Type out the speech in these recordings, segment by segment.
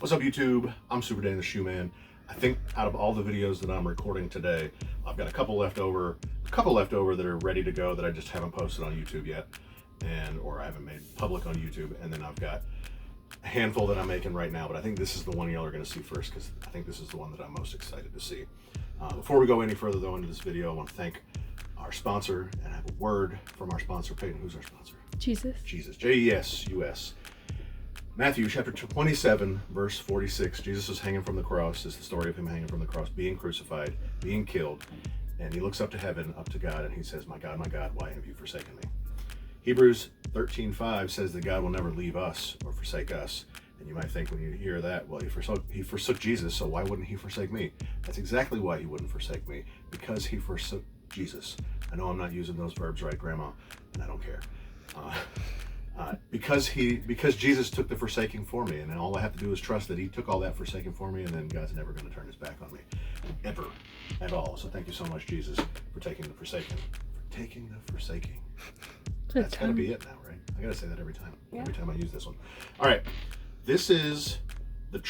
What's up, YouTube? I'm Super Danny the Shoe Man. I think out of all the videos that I'm recording today, I've got a couple left over that are ready to go that I just haven't posted on YouTube yet, or I haven't made public on YouTube. And then I've got a handful that I'm making right now, but I think this is the one y'all are going to see first because I think this is the one that I'm most excited to see. Before we go any further though into this video, I want to thank our sponsor and have a word from our sponsor. Peyton, who's our sponsor? Jesus. J-E-S-U-S. Matthew chapter 27, verse 46. Jesus was hanging from the cross. It's the story of him hanging from the cross, being crucified, being killed. And he looks up to heaven, up to God, and he says, my God, why have you forsaken me? Hebrews 13:5 says that God will never leave us or forsake us. And you might think when you hear that, well, he forsook Jesus, so why wouldn't he forsake me? That's exactly why he wouldn't forsake me, because he forsook Jesus. I know I'm not using those verbs right, Grandma, and I don't care. Because Jesus took the forsaking for me, and all I have to do is trust that he took all that forsaking for me, and then God's never going to turn his back on me, ever, at all. So thank you so much, Jesus, for taking the forsaking. That's got to be it now, right? I got to say that every time I use this one. All right, this is the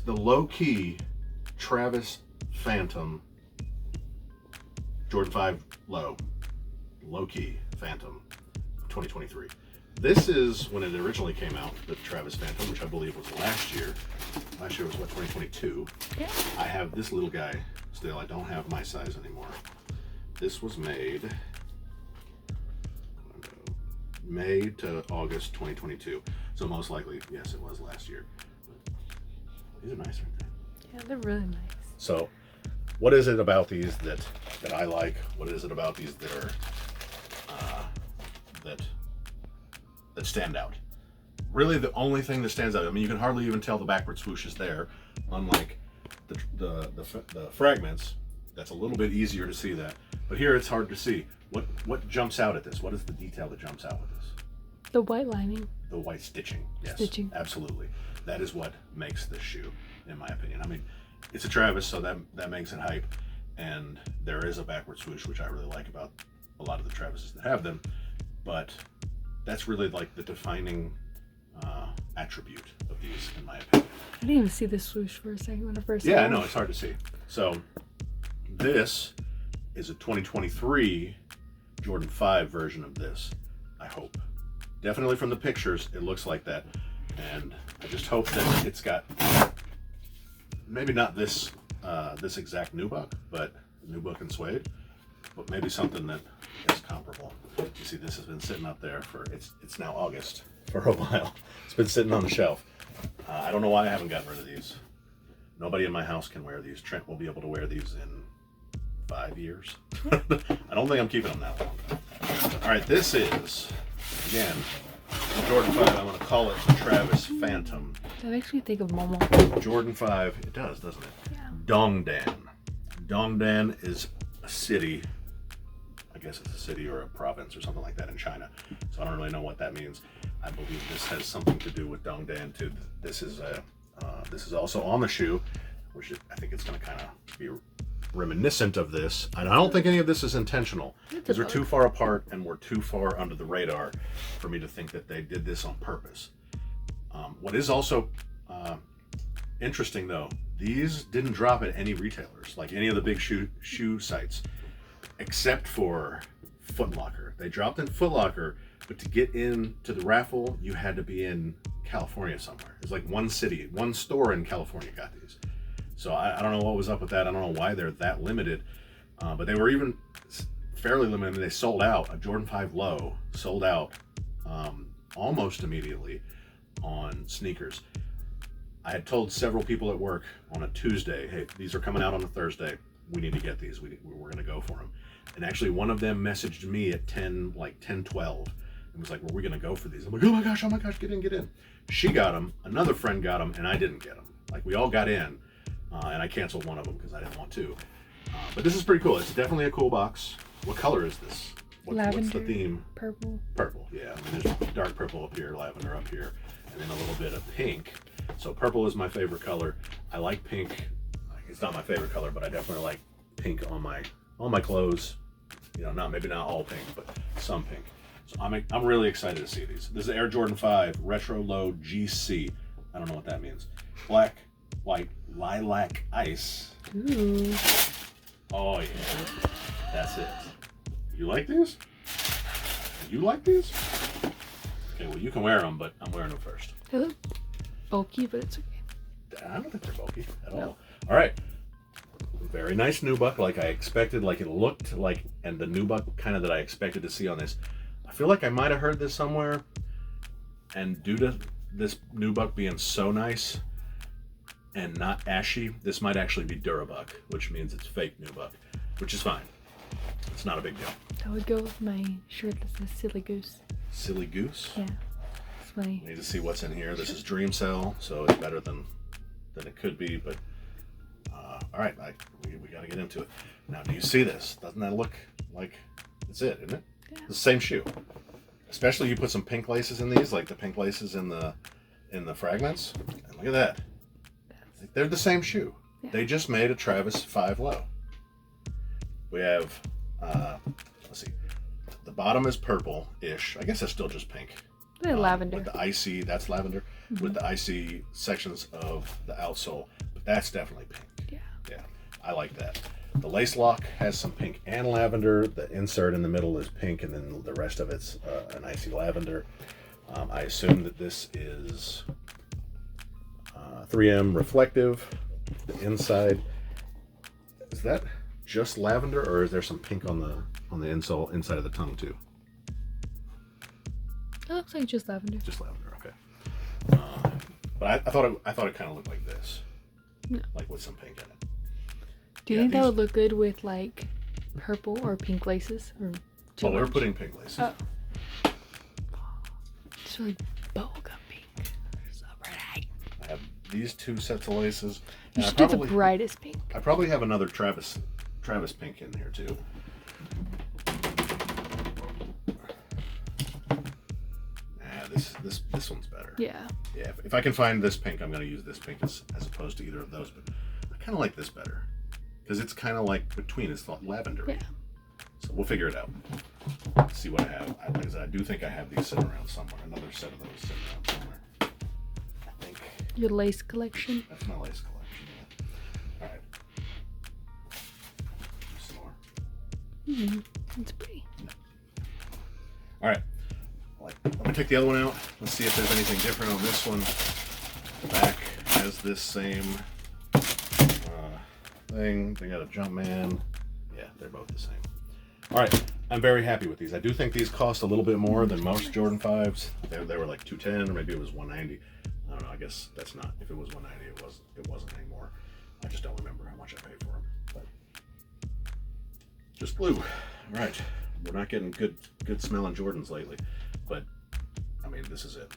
low-key Travis Phantom Jordan 5 low-key Phantom 2023. This is when it originally came out, the Travis Phantom, which I believe was last year. Last year was what, 2022? Yeah. I have this little guy still. I don't have my size anymore. This was made May to August 2022. So most likely, yes, it was last year. But these are nice right there. Yeah, they're really nice. So what is it about these that I like? What is it about these that are that stand out? Really, the only thing that stands out, I mean, you can hardly even tell the backward swoosh is there, unlike the fragments. That's a little bit easier to see that, but here it's hard to see. What jumps out at this? What is the detail that jumps out with this? The white lining. The white stitching. Yes, stitching. Absolutely. That is what makes this shoe, in my opinion. I mean, it's a Travis, so that makes it hype, and there is a backward swoosh, which I really like about a lot of the Travises that have them, but that's really like the defining attribute of these, in my opinion. I didn't even see the swoosh for a second when I first saw it. Yeah, I know, it's hard to see. So this is a 2023 Jordan 5 version of this, I hope. Definitely from the pictures, it looks like that. And I just hope that it's got, maybe not this exact nubuck, but nubuck and suede, but maybe something that is comparable. You see, this has been sitting up there for, it's now August, for a while. It's been sitting on the shelf. I don't know why I haven't gotten rid of these. Nobody in my house can wear these. Trent will be able to wear these in 5 years. I don't think I'm keeping them that long. All right, this is, again, Jordan 5. I'm going to call it the Travis Phantom. That makes me think of Momo. Jordan 5. It does, doesn't it? Yeah. Dongdan. Dongdan is a city. I guess it's a city or a province or something like that in China. So I don't really know what that means. I believe this has something to do with Dongdan too. This is also on the shoe, which I think it's going to kind of be reminiscent of this. And I don't think any of this is intentional. These are too far apart and we're too far under the radar for me to think that they did this on purpose. What is also interesting though, these didn't drop at any retailers, like any of the big shoe sites, except for Foot Locker. They dropped in Foot Locker, but to get into the raffle, you had to be in California somewhere. It's like one store in California got these. So I don't know what was up with that. I don't know why they're that limited, but they were even fairly limited. They sold out. A Jordan 5 Low sold out almost immediately on sneakers. I had told several people at work on a Tuesday, hey, these are coming out on a Thursday. We need to get these. We're going to go for them. And actually one of them messaged me at 10:12 and was like, well, we're going to go for these. I'm like, oh my gosh, get in. She got them. Another friend got them and I didn't get them. Like we all got in and I canceled one of them because I didn't want to. But this is pretty cool. It's definitely a cool box. What color is this? Lavender. What's the theme? Purple. Purple, yeah. I mean, there's dark purple up here, lavender up here, and then a little bit of pink. So purple is my favorite color. I like pink. It's not my favorite color, but I definitely like pink on my clothes. You know, maybe not all pink, but some pink. So I'm really excited to see these. This is Air Jordan 5 Retro Low GC. I don't know what that means. black, white, lilac ice. Ooh. Oh yeah, that's it. You like these? You like these? Okay, well you can wear them, but I'm wearing them first. They look bulky, but it's okay. I don't think they're bulky at No. all. All right. Very nice nubuck, like I expected, like it looked like, and the nubuck kind of that I expected to see on this. I feel like I might have heard this somewhere, and due to this nubuck being so nice and not ashy, this might actually be Durabuck, which means it's fake nubuck, which is fine. It's not a big deal. That would go with my shirt that says Silly Goose. Silly Goose. Yeah. It's my. Need to see what's in here. This is Dream Cell, so it's better than it could be, but all right, we got to get into it. Now, do you see this? Doesn't that look like it's it, isn't it? Yeah. The same shoe. Especially you put some pink laces in these, like the pink laces in the fragments. And look at that. They're the same shoe. Yeah. They just made a Travis 5 Low. We have, let's see, the bottom is purple-ish. I guess that's still just pink. They're lavender. With the icy, that's lavender, with the icy sections of the outsole. But that's definitely pink. Yeah. Yeah, I like that. The lace lock has some pink and lavender. The insert in the middle is pink, and then the rest of it's an icy lavender. I assume that this is 3M reflective. The inside, is that just lavender, or is there some pink on the insole inside of the tongue too? It looks like just lavender. Just lavender, okay. But I thought it kind of looked like this, No. like with some pink in it. Do you Yeah, think that these- would look good with like purple or pink laces? Or too Oh, we're much? putting pink laces. Oh. It's really bubblegum pink. So pretty. I have these 2 sets of laces. You and should do the brightest pink. I probably have another Travis pink in here too. This one's better. Yeah. Yeah, if I can find this pink, I'm going to use this pink as opposed to either of those. But I kind of like this better because it's kind of like between. It's lavender. Yeah. So we'll figure it out. See what I have. Because I do think I have these sitting around somewhere. Another set of those sitting around somewhere. I think Your lace collection. that's my lace collection. Yeah. All right. Some more. It's pretty. All right. Let me take the other one out. Let's see if there's anything different on this one. The back has this same thing. They got a Jumpman. Yeah, they're both the same. All right. I'm very happy with these. I do think these cost a little bit more than most Jordan 5s. They were like $210, or maybe it was $190. I don't know. I guess that's not. If it was $190, it wasn't anymore. I just don't remember how much I paid for them. But just blue. All right. We're not getting good smelling Jordans lately. But, I mean, this is it.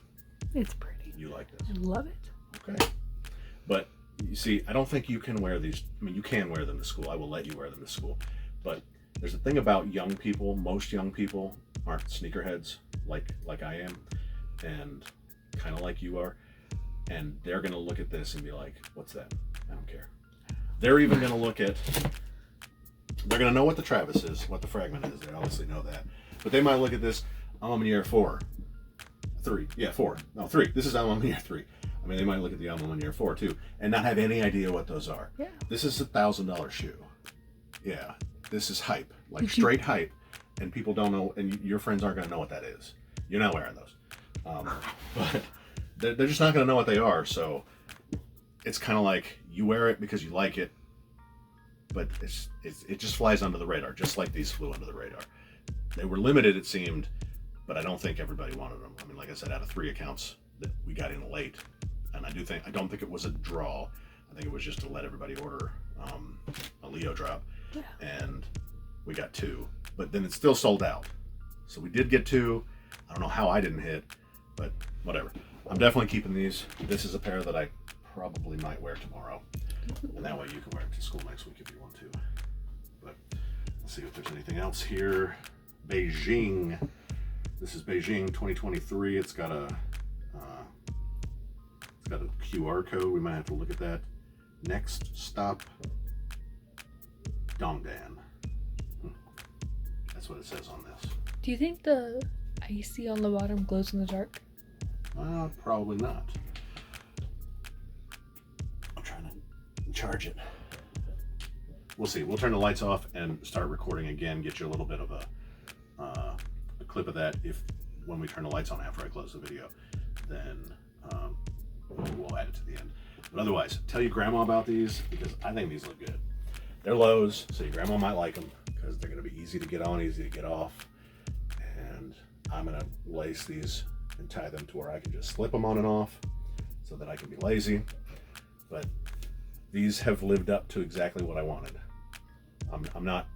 It's pretty. You like this. I love it. Okay. But, you see, I don't think you can wear these. I mean, you can wear them to school. I will let you wear them to school. But there's a thing about young people. Most young people aren't sneakerheads like I am. And kind of like you are. And they're going to look at this and be like, what's that? I don't care. They're even going to look at... They're going to know what the Travis is, what the Fragment is. They obviously know that. But they might look at this... Alma Maniere 4. 3. Yeah, 4. No, 3. This is Alma Maniere 3. I mean, they might look at the Alma Maniere 4 too and not have any idea what those are. Yeah. This is $1,000 shoe. Yeah. This is hype. Like Did you- straight hype. And people don't know, and your friends aren't going to know what that is. You're not wearing those. But they're just not going to know what they are. So it's kind of like you wear it because you like it. But it just flies under the radar, just like these flew under the radar. They were limited, it seemed, but I don't think everybody wanted them. I mean, like I said, out of 3 accounts that we got in late, and I don't think it was a draw. I think it was just to let everybody order a Leo drop, Yeah. and we got 2, but then it still sold out. So we did get 2. I don't know how I didn't hit, but whatever. I'm definitely keeping these. This is a pair that I probably might wear tomorrow, and that way you can wear it to school next week if you want to. But let's see if there's anything else here. Beijing. This is Beijing 2023. It's got a QR code. We might have to look at that. Next stop, Dongdan. That's what it says on this. Do you think the icy on the bottom glows in the dark? Probably not. charge it. We'll see. We'll turn the lights off and start recording again. Get you a little bit of a clip of that. If when we turn the lights on after I close the video, then we'll add it to the end. But otherwise, tell your grandma about these because I think these look good. They're lows, so your grandma might like them because they're going to be easy to get on, easy to get off. And I'm going to lace these and tie them to where I can just slip them on and off so that I can be lazy. But these have lived up to exactly what I wanted. I'm not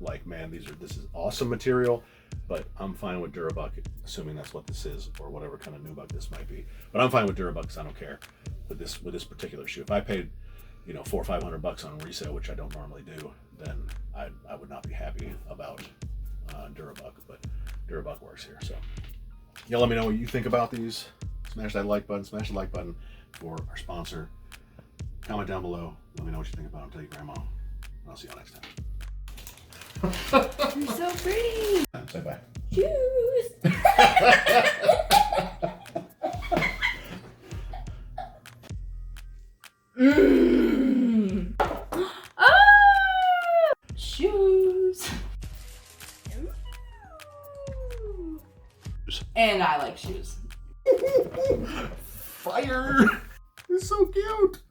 like, man, this is awesome material, but I'm fine with Durabuck, assuming that's what this is, or whatever kind of nubuck this might be. But I'm fine with Durabuck because I don't care with this particular shoe. If I paid, $400 or $500 on resale, which I don't normally do, then I would not be happy about Durabuck. But Durabuck works here. So y'all let me know what you think about these. Smash that like button. Smash the like button for our sponsor. Comment down below. Let me know what you think about them. Tell your grandma. And I'll see y'all next time. You're so pretty. Say bye. Shoes. Shoes. And I like shoes. Fire! It's so cute.